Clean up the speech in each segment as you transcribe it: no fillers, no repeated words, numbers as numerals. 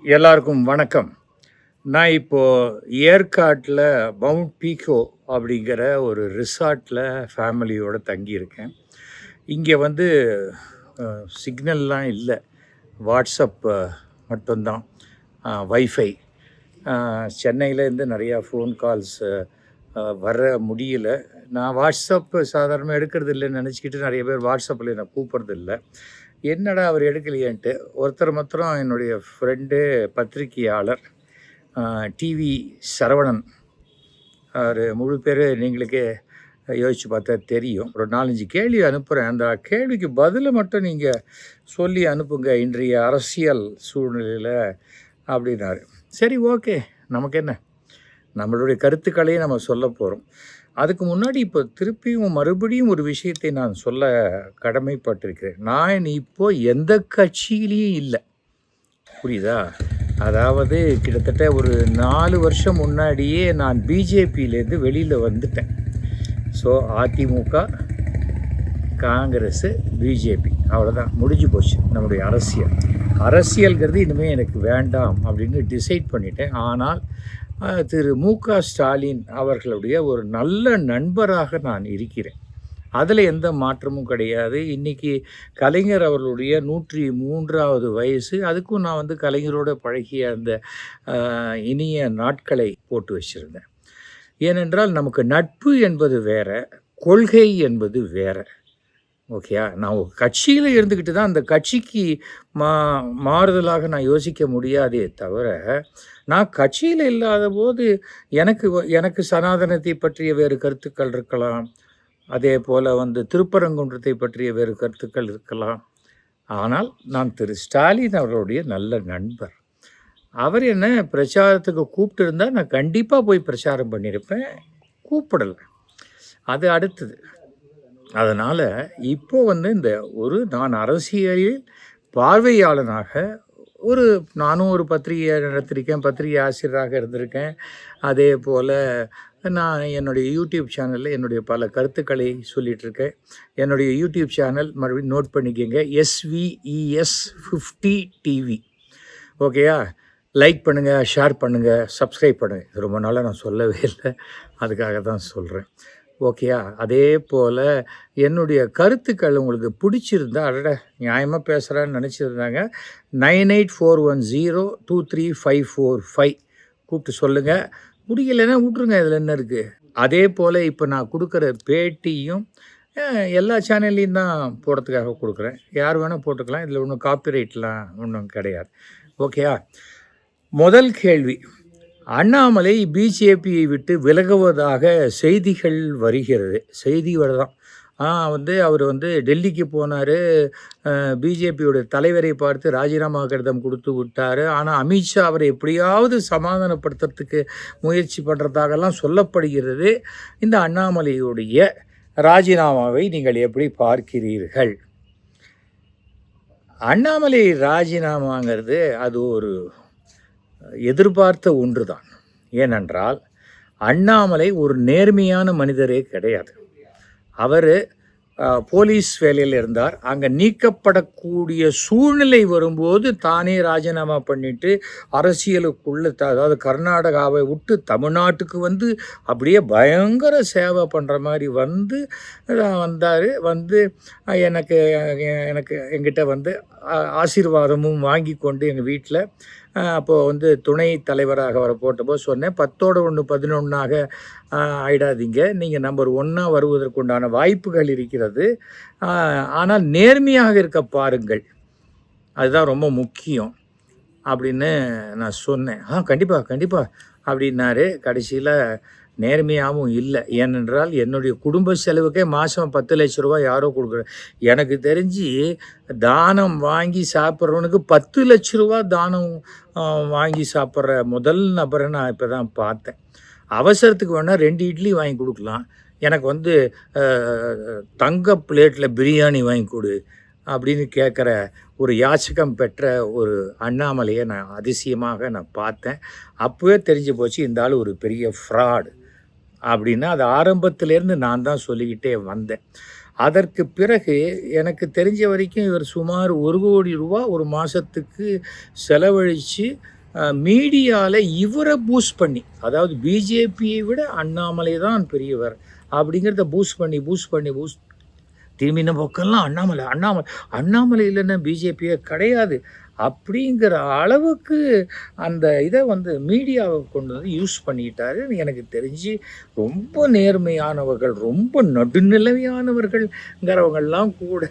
எல்லாருக்கும் வணக்கம். நான் இப்போது ஏற்காட்டில் மவுண்ட் பீக்கோ அப்படிங்கிற ஒரு ரிசார்ட்டில் ஃபேமிலியோடு தங்கியிருக்கேன். இங்கே வந்து சிக்னல்லாம் இல்லை, வாட்ஸ்அப் மட்டும்தான், வைஃபை. சென்னையிலேருந்து நிறையா ஃபோன் கால்ஸ் வர முடியல. நான் வாட்ஸ்அப் சாதாரணமாக எடுக்கிறது இல்லைன்னு நினச்சிக்கிட்டு நிறைய பேர் வாட்ஸ்அப்பில் என்னை கூப்பிட்றது இல்லை. என்னடா அவர் எடுக்கலையேன்ட்டு ஒருத்தர் மாத்திரம் என்னுடைய ஃப்ரெண்டு பத்திரிகையாளர் டிவி சரவணன், அவர் முழு பேர் நீங்களுக்கே யோசித்து பார்த்தா தெரியும். ஒரு 4-5 கேள்வி அனுப்புகிறேன், அந்த கேள்விக்கு பதிலை மட்டும் நீங்கள் சொல்லி அனுப்புங்க இன்றைய அரசியல் சூழ்நிலையில் அப்படின்னாரு. சரி, ஓகே, நமக்கு என்ன, நம்மளுடைய கருத்துக்களையும் நம்ம சொல்ல போகிறோம். அதுக்கு முன்னாடி இப்போ திருப்பியும் மறுபடியும் ஒரு விஷயத்தை நான் சொல்ல கடமைப்பட்டிருக்கிறேன். நான் இப்போது எந்த கட்சியிலையும் இல்லை, புரியுதா? அதாவது கிட்டத்தட்ட ஒரு 4 வருஷம் முன்னாடியே நான் பிஜேபியிலேருந்து வெளியில் வந்துட்டேன். ஸோ அதிமுக, காங்கிரஸு, பிஜேபி, அவ்வளோதான், முடிஞ்சு போச்சு நம்முடைய அரசியல்ங்கிறது இனிமேல் எனக்கு வேண்டாம் அப்படின்னு டிசைட் பண்ணிட்டேன். ஆனால் திரு மு.க. ஸ்டாலின் அவர்களுடைய ஒரு நல்ல நண்பராக நான் இருக்கிறேன், அதில் எந்த மாற்றமும் கிடையாது. இன்றைக்கி கலைஞர் அவர்களுடைய 103வது வயசு. அதுக்கும் நான் வந்து கலைஞரோடு பழகிய அந்த இனிய நாட்களை போட்டு வச்சுருந்தேன். ஏனென்றால் நமக்கு நட்பு என்பது வேறு, கொள்கை என்பது வேறு. ஓகேயா? நான் ஒரு கட்சியில் இருந்துக்கிட்டு தான் அந்த கட்சிக்கு மாறுதலாக நான் யோசிக்க முடியாதே தவிர, நான் கட்சியில் இல்லாத போது எனக்கு சனாதனத்தை பற்றிய வேறு கருத்துக்கள் இருக்கலாம், அதே போல் வந்து திருப்பரங்குன்றத்தை பற்றிய வேறு கருத்துக்கள் இருக்கலாம். ஆனால் நான் திரு ஸ்டாலின் அவர்களுடைய நல்ல நண்பர். அவர் என்ன பிரச்சாரத்துக்கு கூப்பிட்டு இருந்தால் நான் கண்டிப்பாக போய் பிரச்சாரம் பண்ணியிருப்பேன். கூப்பிடலை, அது அடுத்தது. அதனால் இப்போ வந்து நான் அரசியலில் பார்வையாளனாக நானும் ஒரு பத்திரிகை நடத்திருக்கேன், பத்திரிகை ஆசிரியராக இருந்திருக்கேன். அதே போல் நான் என்னுடைய யூடியூப் சேனலில் என்னுடைய பல கருத்துக்களை சொல்லிகிட்ருக்கேன். என்னுடைய யூடியூப் சேனல் மறுபடியும் நோட் பண்ணிக்கோங்க, SVES 50 TV. ஓகேயா? லைக் பண்ணுங்கள், ஷேர் பண்ணுங்கள், சப்ஸ்கிரைப் பண்ணுங்கள். இது ரொம்ப நாளாக நான் சொல்லவே இல்லை, அதுக்காக தான் சொல்கிறேன். ஓகேயா? அதே போல் என்னுடைய கருத்துக்கள் உங்களுக்கு பிடிச்சிருந்தா, நியாயமாக பேசுகிறான்னு நினச்சிருந்தாங்க, 9841023545 கூப்பிட்டு சொல்லுங்கள். முடியலைன்னா விட்ருங்க, இதில் என்ன இருக்குது? அதே போல் இப்போ நான் கொடுக்குற பேட்டியும் எல்லா சேனல்லையும் தான் போடுறதுக்காக கொடுக்குறேன். யார் வேணால் போட்டுக்கலாம், இதில் ஒன்றும் காப்பிரைட்லாம் ஒன்றும் கிடையாது. ஓகேயா? முதல் கேள்வி, அண்ணாமலை பிஜேபியை விட்டு விலகுவதாக செய்திகள் வருகிறது. செய்தி வரதான் அவர் டெல்லிக்கு போனார், பிஜேபியோட தலைவரை பார்த்து ராஜினாமா கடிதம் கொடுத்து விட்டார். ஆனால் அமித்ஷா அவரை எப்படியாவது சமாதானப்படுத்துறதுக்கு முயற்சி பண்ணுறதாகலாம் சொல்லப்படுகிறது. இந்த அண்ணாமலையுடைய ராஜினாமாவை நீங்கள் எப்படி பார்க்கிறீர்கள்? அண்ணாமலை ராஜினாமாங்கிறது அது ஒரு எதிர்பார்த்த ஒன்று தான். ஏனென்றால் அண்ணாமலை ஒரு நேர்மையான மனிதரே கிடையாது. அவர் போலீஸ் வேலையில் இருந்தார். அங்கே நீக்கப்படக்கூடிய சூழ்நிலை வரும்போது தானே ராஜினாமா பண்ணிவிட்டு அரசியலுக்குள்ளே, அதாவது கர்நாடகாவை விட்டு தமிழ்நாட்டுக்கு அப்படியே பயங்கர சேவை பண்ணுற மாதிரி வந்தார். எனக்கு எங்கிட்ட ஆசீர்வாதமும் வாங்கி கொண்டு எங்கள் வீட்டில் அப்போது துணை தலைவராக அவரை போட்டபோது சொன்னேன், 10ஓட 1 11ஆக ஆயிடாதீங்க, நீங்கள் நம்பர் 1 வருவதற்குண்டான வாய்ப்புகள் இருக்கிறது, ஆனால் நேர்மையாக இருக்க பாருங்கள், அதுதான் ரொம்ப முக்கியம் அப்படின்னு நான் சொன்னேன். கண்டிப்பாக அப்படின்னாரு. கடைசியில் நேர்மையாகவும் இல்லை. ஏனென்றால் என்னுடைய குடும்ப செலவுக்கே மாதம் 10 லட்ச ரூபா யாரோ கொடுக்குறேன். எனக்கு தெரிஞ்சு தானம் வாங்கி சாப்பிட்றவனுக்கு 10 லட்ச ரூபா தானம் வாங்கி சாப்பிட்ற முதல் நபரை நான் இப்போ தான் பார்த்தேன். அவசரத்துக்கு வேணால் 2 இட்லி வாங்கி கொடுக்கலாம், எனக்கு தங்க பிளேட்டில் பிரியாணி வாங்கி கொடு அப்படின்னு கேட்குற ஒரு யாச்சகம் பெற்ற ஒரு அண்ணாமலையை நான் அதிசயமாக பார்த்தேன். அப்போவே தெரிஞ்சு போச்சு இந்த ஆள் ஒரு பெரிய ஃப்ராடு அப்படின்னு. அது ஆரம்பத்திலேருந்து நான் தான் சொல்லிக்கிட்டே வந்தேன். அதற்கு பிறகு எனக்கு தெரிஞ்ச வரைக்கும் இவர் சுமார் 1 கோடி ரூபா ஒரு மாதத்துக்கு செலவழித்து மீடியாவில் இவரை பூஸ்ட் பண்ணி, அதாவது பிஜேபியை விட அண்ணாமலை தான் பெரியவர் அப்படிங்கிறத பூஸ்ட் திரும்பின பக்கம்லாம் அண்ணாமலை இல்லைன்னா பிஜேபியே கிடையாது அப்படிங்கிற அளவுக்கு அந்த இதை மீடியாவை கொண்டு யூஸ் பண்ணிட்டாரு. எனக்கு தெரிஞ்சு ரொம்ப நேர்மையானவர்கள், ரொம்ப நடுநிலையானவர்கள்ங்கிறவங்கெல்லாம் கூட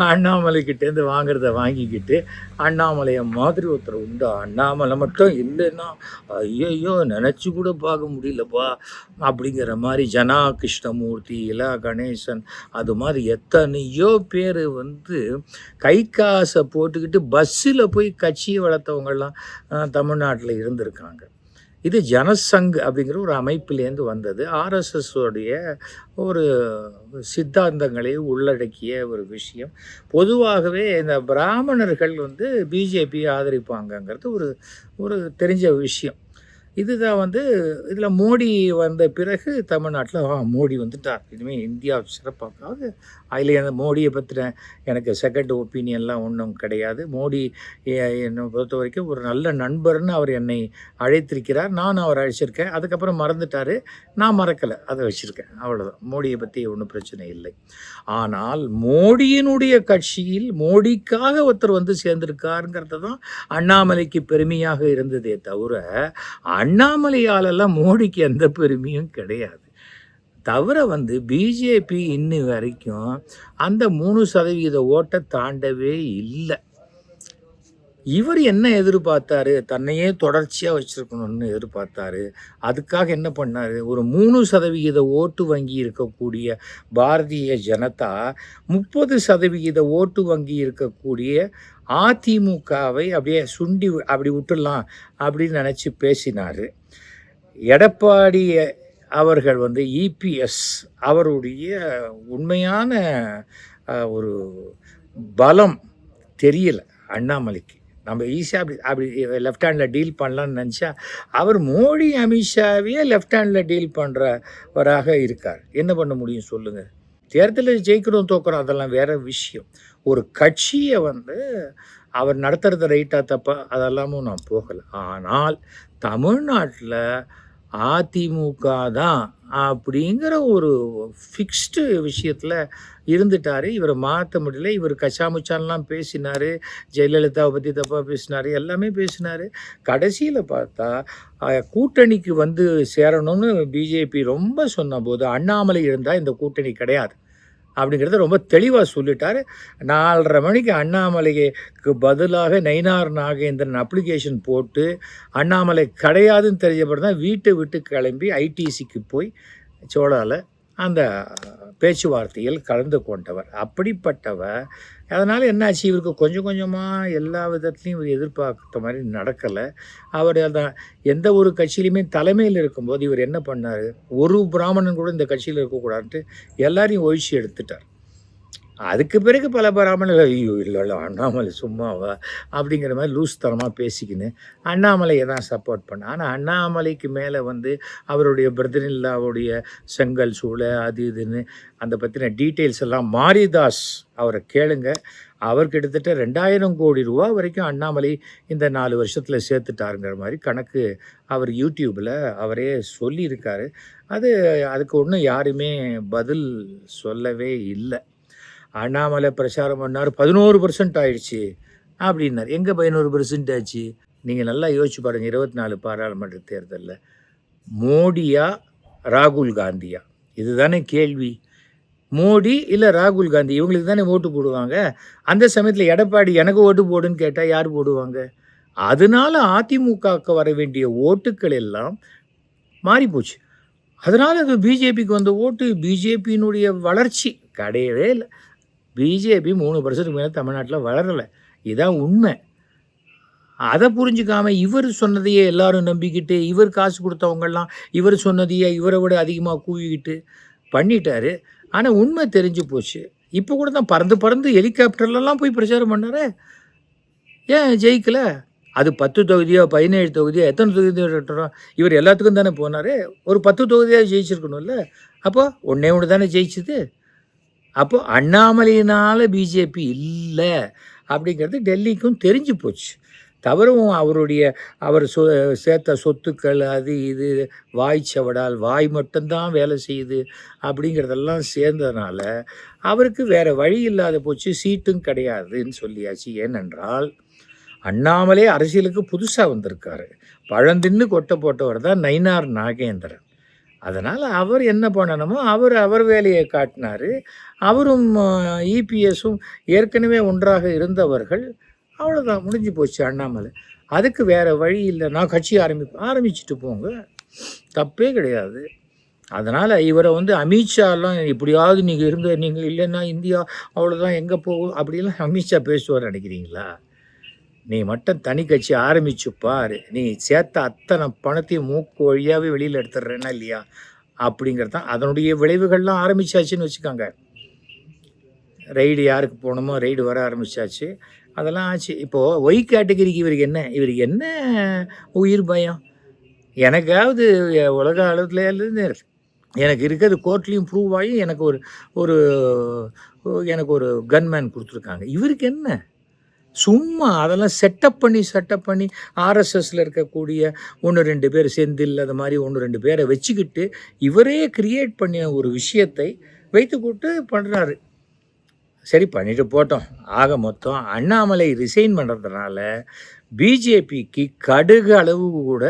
அண்ணாமலைக்கிட்டேருந்து வாங்கிறத வாங்கிக்கிட்டு அண்ணாமலையை மாதிரி ஒருத்தர் உண்டா, அண்ணாமலை மட்டும் இல்லைன்னா ஐயோ நினச்சி கூட பார்க்க முடியலப்பா அப்படிங்கிற மாதிரி ஜனா கிருஷ்ணமூர்த்தி, இலா கணேசன், அது மாதிரி எத்தனையோ பேர் கை காசை போட்டுக்கிட்டு பஸ்ஸில் போய் கட்சியை வளர்த்தவங்கெல்லாம் தமிழ்நாட்டில் இருந்திருக்காங்க. இது ஜனசங் அப்படிங்கிற ஒரு அமைப்பிலேருந்து வந்தது. ஆர்எஸ்எஸ் உடைய ஒரு சித்தாந்தங்களை உள்ளடக்கிய ஒரு விஷயம். பொதுவாகவே இந்த பிராமணர்கள் பிஜேபியை ஆதரிப்பாங்கங்கிறது ஒரு தெரிஞ்ச விஷயம். இதுதான் இதில் மோடி வந்த பிறகு தமிழ்நாட்டில் மோடி வந்துட்டார், இனிமேல் இந்தியா சிறப்பாக. அதில் அந்த மோடியை பற்றின எனக்கு செகண்ட் ஒப்பீனியன்லாம் ஒன்றும் கிடையாது. மோடி என்னை பொறுத்த வரைக்கும் ஒரு நல்ல நண்பர்னு அவர் என்னை அழைத்திருக்கிறார், நான் அவர் அழைச்சிருக்கேன். அதுக்கப்புறம் மறந்துட்டார், நான் மறக்கலை, அதை வச்சுருக்கேன், அவ்வளோதான். மோடியை பற்றி ஒன்றும் பிரச்சனை இல்லை. ஆனால் மோடியினுடைய கட்சியில் மோடிக்காக ஒருத்தர் சேர்ந்திருக்காருங்கிறது தான் அண்ணாமலைக்கு பெருமையாக இருந்ததே தவிர அண்ணாமலையாலெல்லாம் மோடிக்கு எந்த பெருமையும் கிடையாது. தவிர பிஜேபி இன்னி வரைக்கும் அந்த 3% ஓட்டை தாண்டவே இல்லை. இவர் என்ன எதிர்பார்த்தாரு, தன்னையே தொடர்ச்சியாக வச்சுருக்கணும்னு எதிர்பார்த்தாரு. அதுக்காக என்ன பண்ணார், ஒரு 3% ஓட்டு வங்கி இருக்கக்கூடிய பாரதிய ஜனதா 30% ஓட்டு வங்கி இருக்கக்கூடிய அதிமுகவை அப்படியே சுண்டி அப்படி விட்டுடலாம் அப்படின்னு நினச்சி பேசினார். எடப்பாடி அவர்கள் இபிஎஸ் அவருடைய உண்மையான ஒரு பலம் தெரியல அண்ணாமலைக்கு. நம்ம ஈஸியாக அப்படி லெஃப்ட் ஹேண்டில் டீல் பண்ணலான்னு நினச்சா அவர் மோடி அமித்ஷாவையே லெஃப்ட் ஹேண்டில் டீல் பண்ணுறவராக இருக்கார். என்ன பண்ண முடியும் சொல்லுங்கள்? தேர்தலில் ஜெயிக்கிறோம் தோக்குறோம் அதெல்லாம் வேறு விஷயம். ஒரு கட்சியை அவர் நடத்துறது ரைட்டாக தப்பா அதெல்லாமும் நான் போகலை. ஆனால் தமிழ்நாட்டில் அதிமுக தான் அப்படிங்கிற ஒரு ஃபிக்ஸ்டு விஷயத்தில் இருந்துட்டார். இவரை மாற்ற முடியல. இவர் கச்சாமுச்சான்லாம் பேசினார், ஜெயலலிதாவை பற்றி தப்பாக பேசினார், எல்லாமே பேசினார். கடைசியில் பார்த்தா கூட்டணிக்கு சேரணும்னு பிஜேபி ரொம்ப சொன்னபோது அண்ணாமலை இருந்தால் இந்த கூட்டணி கிடையாது அப்படிங்கிறத ரொம்ப தெளிவாக சொல்லிட்டார். 4:30 மணிக்கு அண்ணாமலைக்கு பதிலாக நயினார் நாகேந்திரன் அப்ளிகேஷன் போட்டு அண்ணாமலை கிடையாதுன்னு தெரிஞ்சப்படி தான் வீட்டை விட்டு கிளம்பி ஐடிசிக்கு போய் சோழாவில் அந்த பேச்சுவார்த்தையில் கலந்து கொண்டவர். அப்படிப்பட்டவர். அதனால் என்னாச்சு, இவருக்கு கொஞ்சம் கொஞ்சமாக எல்லா விதத்துலையும் இவர் எதிர்பார்த்த மாதிரி நடக்கலை. அவர் எந்த ஒரு கட்சியிலையுமே தலைமையில் இருக்கும்போது இவர் என்ன பண்ணார், ஒரு பிராமணன் கூட இந்த கட்சியில் இருக்கக்கூடாதுன்ட்டு எல்லாரையும் ஒழிச்சு எடுத்துட்டார். அதுக்கு பிறகு பல பிராமணர்கள் ஐயோ இல்லை அண்ணாமலை சும்மாவா அப்படிங்கிற மாதிரி லூஸ் தரமாக பேசிக்கின்னு அண்ணாமலையை தான் சப்போர்ட் பண்ண. ஆனால் அண்ணாமலைக்கு மேலே அவருடைய பிரதனில்லாவுடைய செங்கல் சூளை அது இதுன்னு அந்த பற்றின டீட்டெயில்ஸ் எல்லாம் மாரிதாஸ் அவரை கேளுங்க. அவர் கிட்டத்தட்ட 2000 கோடி ரூபா வரைக்கும் அண்ணாமலை இந்த 4 வருஷத்தில் சேர்த்துட்டாருங்கிற மாதிரி கணக்கு அவர் யூடியூப்பில் அவரே சொல்லியிருக்காரு. அதுக்கு ஒன்றும் யாருமே பதில் சொல்லவே இல்லை. அண்ணாமலை பிரச்சாரம் பண்ணார், 11% ஆயிடுச்சு அப்படின்னார். எங்கே 11% ஆச்சு? நீங்கள் நல்லா யோசிச்சு பாருங்கள். 24 பாராளுமன்ற தேர்தலில் மோடியா ராகுல் காந்தியா, இதுதானே கேள்வி. மோடி இல்லை ராகுல் காந்தி, இவங்களுக்கு தானே ஓட்டு போடுவாங்க. அந்த சமயத்தில் எடப்பாடி எனக்கு ஓட்டு போடுன்னு கேட்டால் யார் போடுவாங்க? அதனால அதிமுகவுக்கு வர வேண்டிய ஓட்டுக்கள் எல்லாம் மாறிப்போச்சு. அதனால் அது பிஜேபிக்கு வந்த ஓட்டு, பிஜேபியினுடைய வளர்ச்சி கிடையவே இல்லை. பிஜேபி 3% மேலே தமிழ்நாட்டில் வளரலை, இதுதான் உண்மை. அதை புரிஞ்சுக்காமல் இவர் சொன்னதையே எல்லாரும் நம்பிக்கிட்டு, இவர் காசு கொடுத்தவங்கெல்லாம் இவர் சொன்னதையே இவரை விட அதிகமாக கூவிக்கிட்டு பண்ணிட்டாரு. ஆனால் உண்மை தெரிஞ்சு போச்சு. இப்போ கூட தான் பறந்து ஹெலிகாப்டர்லலாம் போய் பிரச்சாரம் பண்ணார். ஏன் ஜெயிக்கலை? அது 10 தொகுதியோ 17 தொகுதியோ எத்தனை தொகுதியோ இவர் எல்லாத்துக்கும் தானே போனார். ஒரு 10 தொகுதியாக ஜெயிச்சிருக்கணும்ல. அப்போ ஒன்றே ஒன்று தானே ஜெயிச்சுது. அப்போ அண்ணாமலையினால் பிஜேபி இல்லை அப்படிங்கிறது டெல்லிக்கும் தெரிஞ்சு போச்சு. தவறும் அவர் சேர்த்த சொத்துக்கள் அது இது வாய்ச்சவடால் வாய் மட்டும்தான் வேலை செய்யுது அப்படிங்கிறதெல்லாம் சேர்ந்ததுனால அவருக்கு வேறு வழி இல்லாத போச்சு. சீட்டும் கிடையாதுன்னு சொல்லியாச்சு. ஏனென்றால் அண்ணாமலே அரசியலுக்கு புதுசாக வந்திருக்காரு. பழந்தின்னு கொட்டை போட்டவர் தான் நயினார் நாகேந்திரன். அதனால் அவர் என்ன பண்ணணுமோ அவர் வேலையை காட்டினார். அவரும் இபிஎஸும் ஏற்கனவே ஒன்றாக இருந்தவர்கள். அவ்வளோதான், முடிஞ்சு போச்சு அண்ணாமலை. அதுக்கு வேறு வழி இல்லை. நான் கட்சி ஆரம்பிச்சுட்டு போங்க, தப்பே கிடையாது. அதனால் இவரை அமித்ஷாலாம் எப்படியாவது நீங்கள் இல்லைன்னா இந்தியா அவ்வளோதான் எங்கே போகும் அப்படிலாம் அமித்ஷா பேசுவார் நினைக்கிறீங்களா? நீ மட்டும் தனி கட்சி ஆரம்பிச்சு பாரு, நீ சேர்த்த அத்தனை பணத்தையும் மூக்கு வழியாகவே வெளியில் எடுத்துடுறேன்னா இல்லையா அப்படிங்கிறது தான். அதனுடைய விளைவுகள்லாம் ஆரம்பித்தாச்சுன்னு வச்சுக்கோங்க. ரைடு யாருக்கு போகணுமோ ரைடு வர ஆரம்பித்தாச்சு, அதெல்லாம் ஆச்சு. இப்போது ஒய் கேட்டகரிக்கு இவருக்கு என்ன உயிர் பயம்? எனக்காவது உலக அளவுலேருந்து எனக்கு இருக்கிறது கோர்ட்லேயும் ப்ரூவ் ஆகி எனக்கு ஒரு கன்மேன் கொடுத்துருக்காங்க. இவருக்கு என்ன? சும்மா அதெல்லாம் செட்டப் பண்ணி ஆர்எஸ்எஸில் இருக்கக்கூடிய 1-2 பேர் செந்தில் அது மாதிரி 1-2 பேரை வச்சுக்கிட்டு இவரே கிரியேட் பண்ணின ஒரு விஷயத்தை வைத்துக்கூட்டு பண்ணுறாரு. சரி, பண்ணிட்டு போட்டோம். ஆக மொத்தம் அண்ணாமலை ரிசைன் பண்ணுறதுனால பிஜேபிக்கு கடுகு அளவு கூட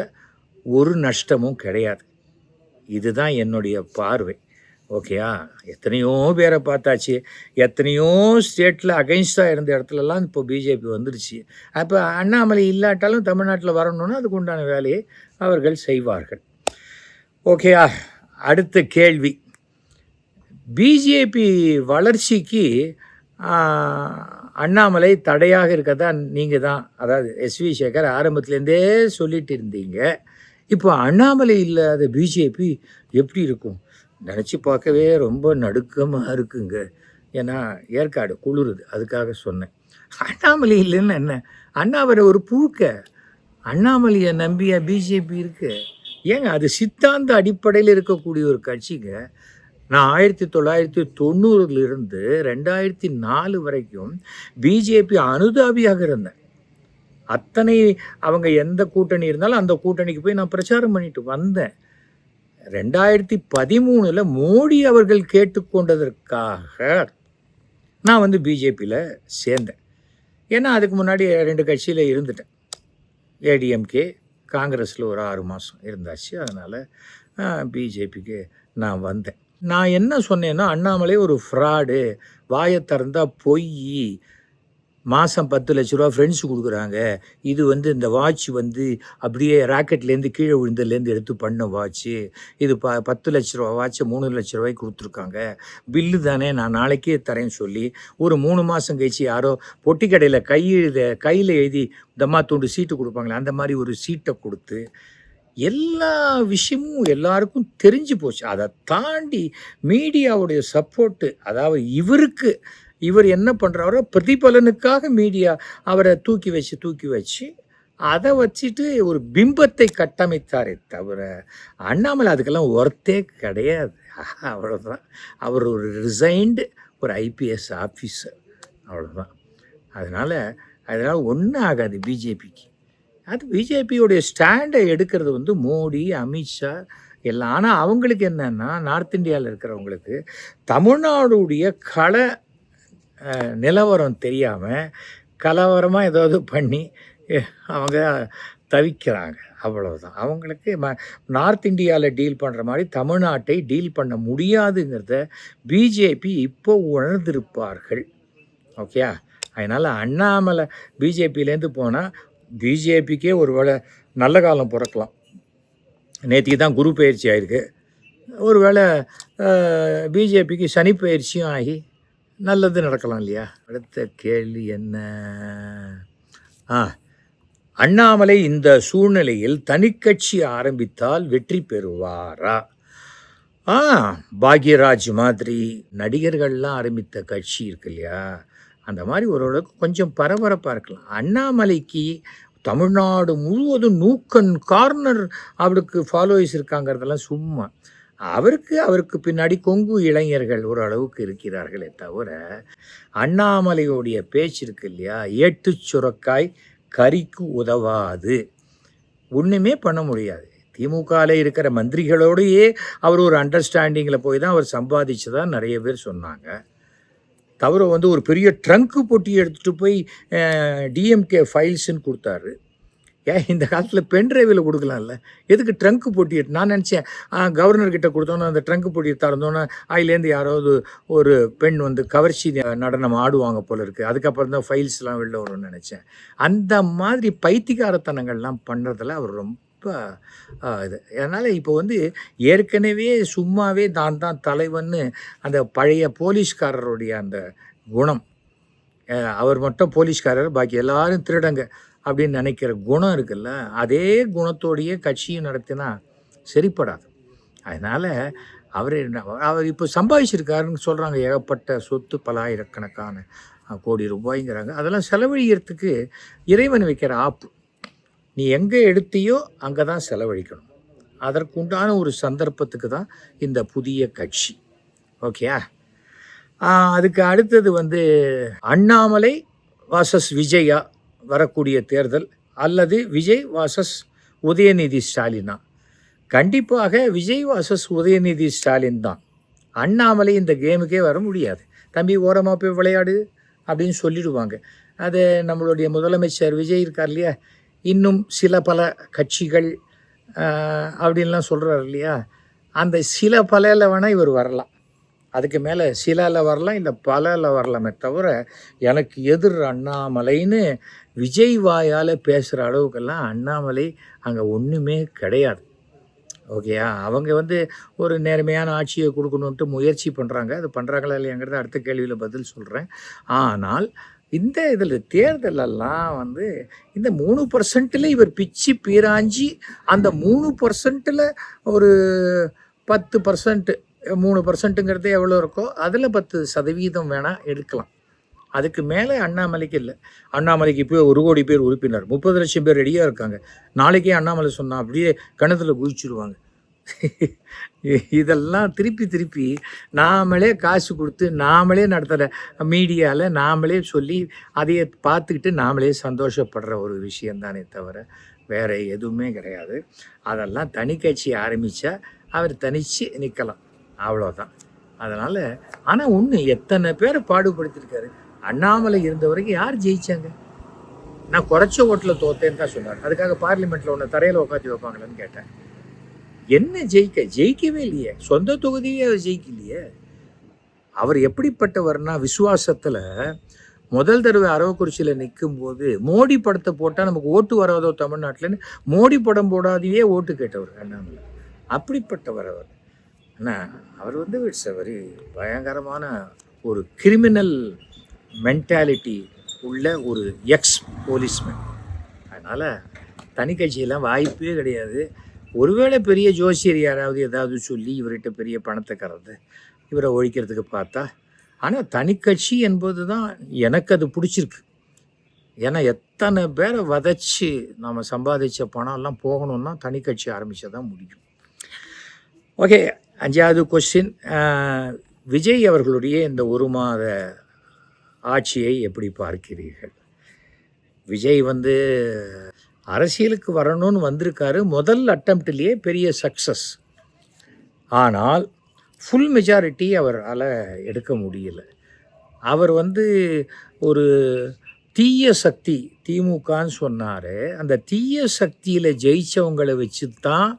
ஒரு நஷ்டமும் கிடையாது. இதுதான் என்னுடைய பார்வை. ஓகேயா? எத்தனையோ பேரை பார்த்தாச்சு, எத்தனையோ ஸ்டேட்டில் அகைன்ஸ்டாக இருந்த இடத்துலலாம் இப்போ பிஜேபி வந்துடுச்சு. அப்போ அண்ணாமலை இல்லாட்டாலும் தமிழ்நாட்டில் வரணுன்னா அதுக்கு உண்டான வேலையை அவர்கள் செய்வார்கள். ஓகேயா? அடுத்த கேள்வி, பிஜேபி வளர்ச்சிக்கு அண்ணாமலை தடையாக இருக்கதான் நீங்கள் தான், அதாவது எஸ்வி சேகர் ஆரம்பத்துலேருந்தே சொல்லிட்டு இருந்தீங்க. இப்போ அண்ணாமலை இல்லாத பிஜேபி எப்படி இருக்கும்? நினச்சி பார்க்கவே ரொம்ப நடுக்கமாக இருக்குங்க. ஏன்னா ஏற்காடு குளிருது, அதுக்காக சொன்னேன். அண்ணாமலை இல்லைன்னு என்ன? அண்ணாமலை ஒரு புழுக்க. அண்ணாமலையை நம்பியா பிஜேபி இருக்கு? ஏங்க, அது சித்தாந்த அடிப்படையில் இருக்கக்கூடிய ஒரு கட்சிங்க. நான் 1990 2004 வரைக்கும் பிஜேபி அனுதாபியாக இருந்தேன். அத்தனை அவங்க எந்த கூட்டணி இருந்தாலும் அந்த கூட்டணிக்கு போய் நான் பிரச்சாரம் பண்ணிட்டு வந்தேன். 2013 மோடி அவர்கள் கேட்டுக்கொண்டதற்காக நான் பிஜேபியில் சேர்ந்தேன். ஏன்னா அதுக்கு முன்னாடி 2 கட்சியில் இருந்துட்டேன். ஏடிஎம்கே, காங்கிரஸில் ஒரு 6 மாதம் இருந்தாச்சு. அதனால் பிஜேபிக்கு நான் வந்தேன். நான் என்ன சொன்னேன்னா, அண்ணாமலை ஒரு ஃப்ராடு, வாயை திறந்தா பொய், மாதம் 10 லட்ச ரூபா ஃப்ரெண்ட்ஸு கொடுக்குறாங்க, இது இந்த வாட்ச் அப்படியே ராக்கெட்லேருந்து கீழே விழுந்ததுலேருந்து எடுத்து பண்ண வாட்ச்சு, இது 10 லட்ச ரூபா வாட்சை 3 லட்ச ரூபாய்க்கு கொடுத்துருக்காங்க, பில்லு தானே நான் நாளைக்கே தரேன்னு சொல்லி ஒரு 3 மாதம் கழிச்சு யாரோ பொட்டி கடையில் கையில் எழுதி தம்மா தூண்டு சீட்டு கொடுப்பாங்களே அந்த மாதிரி ஒரு சீட்டை கொடுத்து எல்லா விஷயமும் எல்லாருக்கும் தெரிஞ்சு போச்சு. அதை தாண்டி மீடியாவுடைய சப்போர்ட்டு, அதாவது இவர் என்ன பண்ணுறாரோ பிரதிபலனுக்காக மீடியா அவரை தூக்கி வச்சு அதை வச்சுட்டு ஒரு பிம்பத்தை கட்டமைத்தாரே தவிர அண்ணாமலை அதுக்கெல்லாம் ஒர்த்தே கிடையாது. அவ்வளோதான். அவர் ஒரு ரிசைன்டு ஒரு ஐபிஎஸ் ஆஃபீஸர், அவ்வளோதான். அதனால் ஒன்றும் ஆகாது பிஜேபிக்கு. அது பிஜேபியோடைய ஸ்டாண்டை எடுக்கிறது மோடி, அமித்ஷா எல்லாம். ஆனால் அவங்களுக்கு என்னென்னா, நார்த் இந்தியாவில் இருக்கிறவங்களுக்கு தமிழ்நாடுடைய நிலவரம் தெரியாமல் கலவரமாக ஏதாவது பண்ணி அவங்க தவிக்கிறாங்க, அவ்வளவுதான். அவங்களுக்கு நார்த் இந்தியாவில் டீல் பண்ணுற மாதிரி தமிழ்நாட்டை டீல் பண்ண முடியாதுங்கிறத பிஜேபி இப்போ உணர்ந்திருப்பார்கள். ஓகேயா? அதனால் அண்ணாமலை பிஜேபியிலேருந்து போனால் பிஜேபிக்கே ஒரு வேளை நல்ல காலம் பிறக்கலாம். நேற்றுக்கு தான் குரு பயிற்சி ஆகிருக்கு. ஒரு வேளை பிஜேபிக்கு சனி பயிற்சியும் ஆகி நல்லது நடக்கலாம் இல்லையா? அடுத்த கேள்வி என்ன? அண்ணாமலை இந்த சூழ்நிலையில் தனிக்கட்சி ஆரம்பித்தால் வெற்றி பெறுவாரா? பாக்யராஜ் மாதிரி நடிகர்கள்லாம் ஆரம்பித்த கட்சி இருக்கு இல்லையா, அந்த மாதிரி ஓரளவுக்கு கொஞ்சம் பரபரப்பாக இருக்கலாம். அண்ணாமலைக்கு தமிழ்நாடு முழுவதும் கார்னர் அவருக்கு ஃபாலோவர்ஸ் இருக்காங்கிறதெல்லாம் சும்மா. அவருக்கு பின்னாடி கொங்கு இளைஞர்கள் ஓரளவுக்கு இருக்கிறார்களே தவிர, அண்ணாமலையுடைய பேச்சு இருக்கு இல்லையா, ஏட்டுச் சுரக்காய் கறிக்கு உதவாது, ஒன்றுமே பண்ண முடியாது. திமுகவில் இருக்கிற மந்திரிகளோடையே அவர் ஒரு அண்டர்ஸ்டாண்டிங்கில் போய் தான் அவர் சம்பாதிச்சதா நிறைய பேர் சொன்னாங்க. தவிர ஒரு பெரிய ட்ரங்க்கு பொட்டி எடுத்துகிட்டு போய் டிஎம்கே ஃபைல்ஸுன்னு கொடுத்தாரு. இந்த காலத்தில் பென்ட்ரைவில் கொடுக்கலாம்ல, எதுக்கு ட்ரங்க்கு பொட்டி நான் நினச்சேன் கவர்னர்கிட்ட கொடுத்தோன்னே அந்த ட்ரங்க்கு பொட்டியை திறந்தோன்னே அதுலேருந்து யாராவது ஒரு பெண் கவர்ச்சி நடனம் ஆடுவாங்க போல இருக்குது, அதுக்கப்புறம் தான் ஃபைல்ஸ்லாம் வெளில வரும்னு நினச்சேன். அந்த மாதிரி பைத்தியக்காரத்தனங்கள்லாம் பண்ணுறதில் அவர் ரொம்ப இது. அதனால் இப்போ ஏற்கனவே சும்மாவே தான் தலைவன்னு அந்த பழைய போலீஸ்காரருடைய அந்த குணம், அவர் மட்டும் போலீஸ்காரர் பாக்கி எல்லாரும் திருடங்க அப்படின்னு நினைக்கிற குணம் இருக்குல்ல, அதே குணத்தோடையே கட்சியும் நடத்தினா சரிப்படாது. அதனால் அவர் இப்போ சம்பாதிச்சிருக்காருன்னு சொல்கிறாங்க, ஏகப்பட்ட சொத்து, பல ஆயிரக்கணக்கான கோடி ரூபாய்ங்கிறாங்க. அதெல்லாம் செலவழிக்கிறதுக்கு இறைவன் வைக்கிற ஆப்பு. நீ எங்கே எடுத்தியோ அங்கே தான் செலவழிக்கணும். அதற்குண்டான ஒரு சந்தர்ப்பத்துக்கு தான் இந்த புதிய கட்சி. ஓகேயா? அதுக்கு அடுத்தது அண்ணாமலை வாசஸ் விஜயா வரக்கூடிய தேர்தல், அல்லது விஜய் வாசஸ் உதயநிதி ஸ்டாலினா? கண்டிப்பாக விஜய் வாசஸ் உதயநிதி ஸ்டாலின் தான். அண்ணாமலை இந்த கேமுக்கே வர முடியாது. தம்பி ஓரமாக போய் விளையாடு அப்படின்னு சொல்லிடுவாங்க. அது நம்மளுடைய முதலமைச்சர் விஜய் இருக்கார் இல்லையா, இன்னும் சில பல கட்சிகள் அப்படின்லாம் சொல்கிறார் இல்லையா, அந்த சில பலையில் வேணால் இவர் வரலாம், அதுக்கு மேலே சிலவில் வரலாம், இல்லை பலையில் வரலாமே தவிர எனக்கு எதிர் அண்ணாமலைன்னு விஜய் வாயால் பேசுகிற அளவுக்கெல்லாம் அண்ணாமலை அங்கே ஒன்றுமே கிடையாது. ஓகேயா? அவங்க ஒரு நேர்மையான ஆட்சியை கொடுக்கணுன்ட்டு முயற்சி பண்ணுறாங்க. அது பண்ணுறாங்களா இல்லையாங்கிறது அடுத்த கேள்வியில் பதில் சொல்கிறேன். ஆனால் இந்த இதில் தேர்தலெல்லாம் இந்த 3% இவர் பிச்சு பீராஞ்சி அந்த 3% ஒரு 10%, 3%ங்கிறது எவ்வளோ இருக்கோ அதில் 10% வேணால் எடுக்கலாம். அதுக்கு மேலே அண்ணாமலைக்கு இல்லை. அண்ணாமலைக்கு இப்போ 1 கோடி பேர் உறுப்பினர், 30 லட்சம் பேர் ரெடியாக இருக்காங்க. நாளைக்கே அண்ணாமலை சொன்னால் அப்படியே கணத்தில் குதிச்சுடுவாங்க. இதெல்லாம் திருப்பி நாமளே காசு கொடுத்து நாமளே நடத்துகிற மீடியாவில் நாமளே சொல்லி அதையே பார்த்துக்கிட்டு நாமளே சந்தோஷப்படுற ஒரு விஷயந்தானே தவிர வேறு எதுவுமே கிடையாது. அதெல்லாம் தனி கட்சி ஆரம்பித்தா அவர் தனித்து நிற்கலாம், அவ்வளோதான். அதனால் ஆனால் ஒன்று, எத்தனை பேரை பாடுபடுத்திருக்காரு. அண்ணாமலை இருந்த வரைக்கும் யார் ஜெயித்தாங்க? நான் குறைச்ச ஓட்டில் தோத்தேன்னு தான் சொன்னார். அதுக்காக பார்லிமெண்ட்டில் ஒன்று தரையில் உட்காந்து வைப்பாங்களேன்னு கேட்டேன். என்ன ஜெயிக்கவே இல்லையே, சொந்த தொகுதியே அவர் ஜெயிக்கலையே. அவர் எப்படிப்பட்டவர்னா, விசுவாசத்தில் முதல் தடவை அரவக்குறிச்சியில் நிற்கும்போது மோடி படத்தை போட்டால் நமக்கு ஓட்டு வராதோ தமிழ்நாட்டில்னு மோடி படம் போடாதையே ஓட்டு கேட்டவர் அண்ணாமலை. அப்படிப்பட்டவர் அவர். ஆனால் அவர் இட்ஸ் வெரி பயங்கரமான ஒரு கிரிமினல் மென்டாலிட்டி உள்ள ஒரு எக்ஸ் போலீஸ்மேன். அதனால் தனி கட்சியெல்லாம் வாய்ப்பே கிடையாது. ஒருவேளை பெரிய ஜோசியர் யாராவது ஏதாவது சொல்லி இவர்கிட்ட பெரிய பணத்தை கறந்து இவரை ஒழிக்கிறதுக்கு பார்த்தா, ஆனால் தனி கட்சி என்பது தான் எனக்கு அது பிடிச்சிருக்கு. ஏன்னா எத்தனை பேரை வதைச்சி நம்ம சம்பாதிச்ச பணம்லாம் போகணுன்னா தனி கட்சி ஆரம்பித்தா தான் முடியும். ஓகே, 5வது கொஸ்டின், விஜய் அவர்களுடைய இந்த 1 மாத ஆட்சியை எப்படி பார்க்கிறீர்கள்? விஜய் அரசியலுக்கு வரணும்னு வந்திருக்காரு. முதல் அட்டம்ப்ட்லேயே பெரிய சக்ஸஸ். ஆனால் ஃபுல் மெஜாரிட்டி அவரால் எடுக்க முடியல. அவர் ஒரு தீய சக்தி திமுகன்னு சொன்னார். அந்த தீய சக்தியில் ஜெயித்தவங்களை வச்சு தான்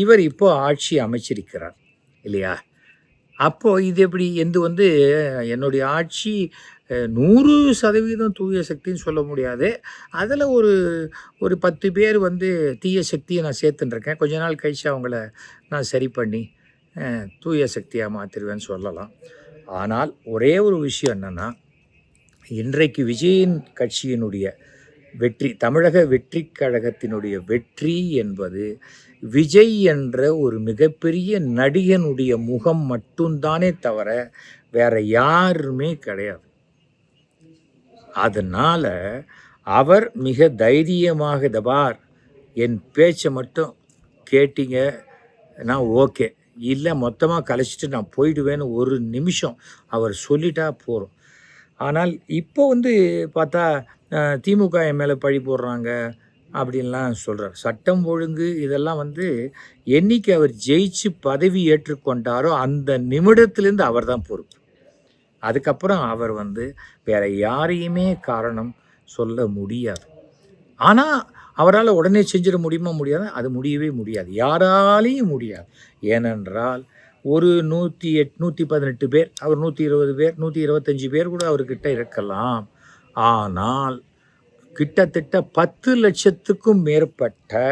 இவர் இப்போ ஆட்சி அமைச்சிருக்கிறார் இல்லையா? அப்போது இது எப்படி என்னுடைய ஆட்சி 100% தூய சக்தின்னு சொல்ல முடியாது. அதில் ஒரு 10 பேர் தீய சக்தியை நான் சேர்த்துட்டுருக்கேன். கொஞ்ச நாள் கழிச்சு அவங்கள நான் சரி பண்ணி தூய சக்தியாக மாற்றிடுவேன்னு சொல்லலாம். ஆனால் ஒரே ஒரு விஷயம் என்னென்னா, இன்றைக்கு விஜயின் கட்சியினுடைய வெற்றி, தமிழக வெற்றி கழகத்தினுடைய வெற்றி என்பது விஜய் என்ற ஒரு மிகப்பெரிய நடிகனுடைய முகம் மட்டும்தானே தவிர வேற யாருமே கிடையாது. அதனால் அவர் மிக தைரியமாக, தபார் என் பேச்சை மட்டும் கேட்டீங்க நான் ஓகே, இல்லை மொத்தமாக கலைச்சிட்டு நான் போயிடுவேன்னு ஒரு நிமிஷம் அவர் சொல்லிட்டா போகிறோம். ஆனால் இப்போ வந்து பார்த்தா திமுக என் மேலே பழி போடுறாங்க அப்படின்லாம் சொல்கிறார். சட்டம் ஒழுங்கு இதெல்லாம் வந்து என்னைக்கு அவர் ஜெயிச்சு பதவி ஏற்றுக்கொண்டாரோ அந்த நிமிடத்திலேருந்து அவர் தான் பொறுப்பு. அதுக்கப்புறம் அவர் வந்து வேற யாரையுமே காரணம் சொல்ல முடியாது. ஆனால் அவரால் உடனே செஞ்சிட முடியுமா? முடியாது. அது முடியவே முடியாது, யாராலையும் முடியாது. ஏனென்றால் ஒரு 118 பேர், அவர் 120 பேர், 125 பேர் கூட அவர்கிட்ட இருக்கலாம். ஆனால் கிட்டத்தட்ட 10 லட்சத்துக்கும் மேற்பட்ட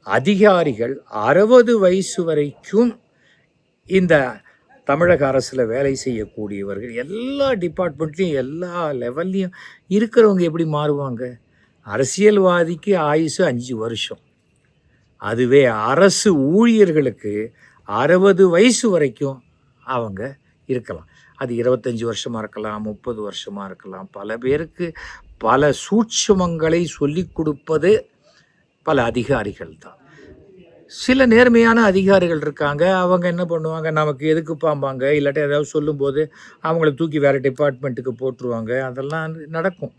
அதிகாரிகள் 60 வயசு வரைக்கும் இந்த தமிழக அரசில் வேலை செய்யக்கூடியவர்கள் எல்லா டிபார்ட்மெண்ட்லேயும் எல்லா லெவல்லையும் இருக்கிறவங்க எப்படி மாறுவாங்க? அரசியல்வாதிக்கு ஆயுசு 5 வருஷம். அதுவே அரசு ஊழியர்களுக்கு 60 வயசு வரைக்கும் அவங்க இருக்கலாம். அது 25 வருஷமாக இருக்கலாம், 30 வருஷமாக இருக்கலாம். பல பேருக்கு பல சூட்சுமங்களை சொல்லிக் கொடுப்பது பல அதிகாரிகள் தான். சில நேர்மையான அதிகாரிகள் இருக்காங்க. அவங்க என்ன பண்ணுவாங்க, நமக்கு எதுக்கு பாம்பாங்க, இல்லாட்டி ஏதாவது சொல்லும்போது அவங்கள தூக்கி வேறு டிபார்ட்மெண்ட்டுக்கு போட்டுருவாங்க. அதெல்லாம் நடக்கும்.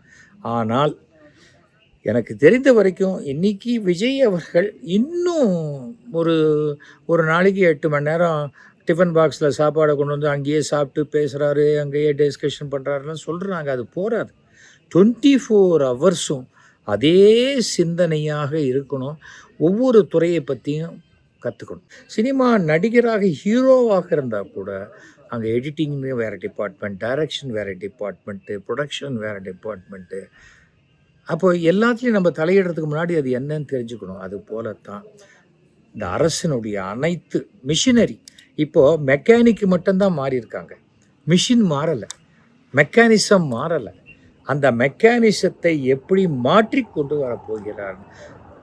ஆனால் எனக்கு தெரிந்த வரைக்கும் இன்றைக்கி விஜய் அவர்கள் இன்னும் ஒரு நாளைக்கு 8 மணி நேரம் டிஃபன் பாக்ஸில் சாப்பாடை கொண்டு வந்து அங்கேயே சாப்பிட்டு பேசுகிறாரு, அங்கேயே டிஸ்கஷன் பண்ணுறாருலாம் சொல்கிறாங்க. அது போகாது. 24 ஹவர்ஸும் அதே சிந்தனையாக இருக்கணும். ஒவ்வொரு துறையை பற்றியும் கற்றுக்கணும். சினிமா நடிகராக ஹீரோவாக இருந்தால் கூட அங்கே எடிட்டிங்னு வேறு டிபார்ட்மெண்ட், டைரக்ஷன் வேறு டிபார்ட்மெண்ட்டு, ப்ரொடக்ஷன் வேறு டிபார்ட்மெண்ட்டு. அப்போ எல்லாத்துலேயும் நம்ம தலையிடுறதுக்கு முன்னாடி அது என்னன்னு தெரிஞ்சுக்கணும். அது போல தான் இந்த அரசினுடைய அனைத்து மிஷினரி இப்போது மெக்கானிக்கு மட்டும்தான் மாறியிருக்காங்க. Machine மாறலை, mechanism மாறலை. அந்த மெக்கானிசத்தை எப்படி மாற்றி கொண்டு வரப்போகிறார்?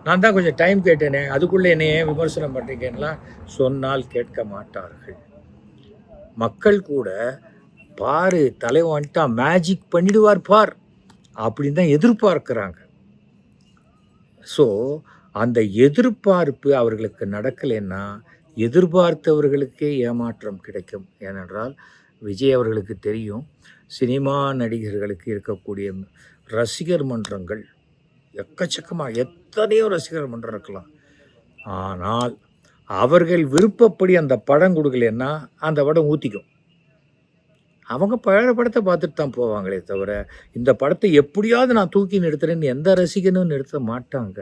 நான் தான் கொஞ்சம் டைம் கேட்டேனே, அதுக்குள்ளே என்னையே விமர்சனம் பண்ணுறீங்கன்னா சொன்னால் கேட்க மாட்டார்கள். மக்கள் கூட பாரு தலைவன் வந்துட்டா மேஜிக் பண்ணிடுவார் பார் அப்படின்னு தான் எதிர்பார்க்குறாங்க. ஸோ அந்த எதிர்பார்ப்பு அவர்களுக்கு நடக்கலைன்னா எதிர்பார்த்தவர்களுக்கே ஏமாற்றம் கிடைக்கும். ஏனென்றால் விஜய் அவர்களுக்கு தெரியும், சினிமா நடிகர்களுக்கு இருக்கக்கூடிய ரசிகர் மன்றங்கள் எக்கச்சக்கமாக எத்தனையோ ரசிகர் மன்றம் இருக்கலாம். ஆனால் அவர்கள் விருப்பப்படி அந்த படம் கொடுக்கலன்னா அந்த படம் ஊற்றிக்கும். அவங்க பழைய படத்தை பார்த்துட்டு தான் போவாங்களே தவிர இந்த படத்தை எப்படியாவது நான் தூக்கி நிறுத்துறேன்னு எந்த ரசிகனும் நிறுத்த மாட்டாங்க.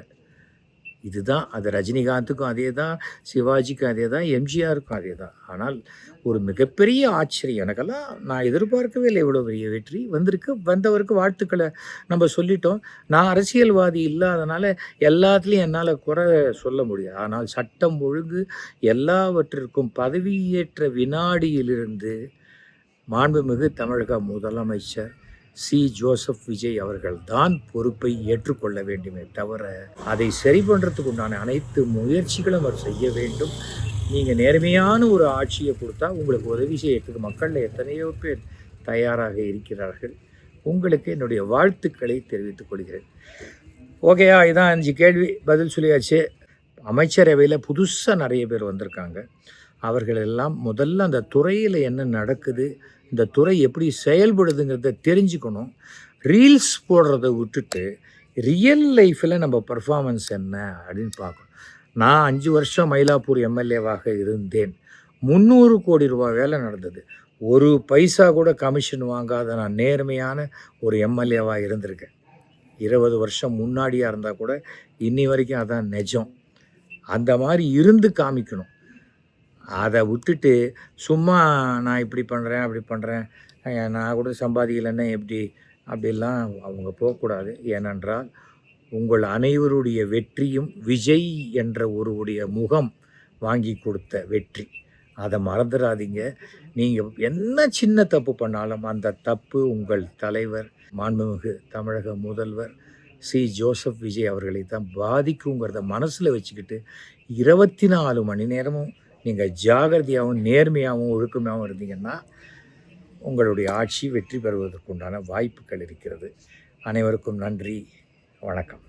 இதுதான் அது. ரஜினிகாந்துக்கும் அதே தான், சிவாஜிக்கும் அதே தான், எம்ஜிஆருக்கும் அதே தான். ஆனால் ஒரு மிகப்பெரிய ஆச்சரியம், எனக்கெல்லாம் நான் எதிர்பார்க்கவே இல்லை இவ்வளோ பெரிய வெற்றி வந்திருக்கு. வந்தவருக்கு வாழ்த்துக்களை நம்ம சொல்லிட்டோம். நான் அரசியல்வாதி இல்லாதனால எல்லாத்துலேயும் என்னால் குறை சொல்ல முடியாது. ஆனால் சட்டம் ஒழுங்கு எல்லாவற்றிற்கும் பதவியேற்ற வினாடியிலிருந்து மாண்புமிகு தமிழக முதலமைச்சர் சி. ஜோசப் விஜய் அவர்கள் தான் பொறுப்பை ஏற்றுக்கொள்ள வேண்டுமே தவிர அதை சரி பண்ணுறதுக்கு உண்டான அனைத்து முயற்சிகளும் அவர் செய்ய வேண்டும். நீங்கள் நேர்மையான ஒரு ஆட்சியை கொடுத்தா உங்களுக்கு உதவி செய்யறதுக்கு மக்களில் எத்தனையோ பேர் தயாராக இருக்கிறார்கள். உங்களுக்கு என்னுடைய வாழ்த்துக்களை தெரிவித்துக் கொள்கிறேன். ஓகேயா, இதான் 5 கேள்வி பதில் சொல்லியாச்சு. அமைச்சரவையில் புதுசாக நிறைய பேர் வந்திருக்காங்க. அவர்களெல்லாம் முதல்ல அந்த துறையில் என்ன நடக்குது, இந்த துறை எப்படி செயல்படுதுங்கிறத தெரிஞ்சுக்கணும். ரீல்ஸ் போடுறத விட்டுட்டு ரியல் லைஃப்பில் நம்ம பர்ஃபார்மன்ஸ் என்ன அப்படின்னு பார்க்கணும். நான் 5 வருஷம் மயிலாப்பூர் எம்எல்ஏவாக இருந்தேன். 300 கோடி ரூபாய் வேலை நடந்தது. ஒரு பைசா கூட கமிஷன் வாங்காத நான் நேர்மையான ஒரு எம்எல்ஏவாக இருந்திருக்கேன். 20 வருஷம் முன்னாடியாக இருந்தால் கூட இன்னி வரைக்கும் அதான் நிஜம். அந்த மாதிரி இருந்து காமிக்கணும். அதை விட்டுட்டு சும்மா நான் இப்படி பண்ணுறேன் அப்படி பண்ணுறேன், நான் கூட சம்பாதிக்கலைன்னா எப்படி, அப்படிலாம் அவங்க போகக்கூடாது. ஏனென்றால் உங்கள் அனைவருடைய வெற்றியும் விஜய் என்ற ஒருவருடைய முகம் வாங்கி கொடுத்த வெற்றி. அதை மறந்துடாதீங்க. நீங்கள் என்ன சின்ன தப்பு பண்ணாலும் அந்த தப்பு உங்கள் தலைவர் மாண்புமிகு தமிழக முதல்வர் சி. ஜோசப் விஜய் அவர்களை தான் பாதிக்குங்கிறத மனசில் வச்சுக்கிட்டு 24 மணி நேரமும் நீங்கள் ஜாகிரதையாகவும் நேர்மையாகவும் ஒழுக்கமாகவும் இருந்தீங்கன்னா உங்களுடைய ஆட்சி வெற்றி பெறுவதற்குண்டான வாய்ப்புகள் இருக்கிறது. அனைவருக்கும் நன்றி, வணக்கம்.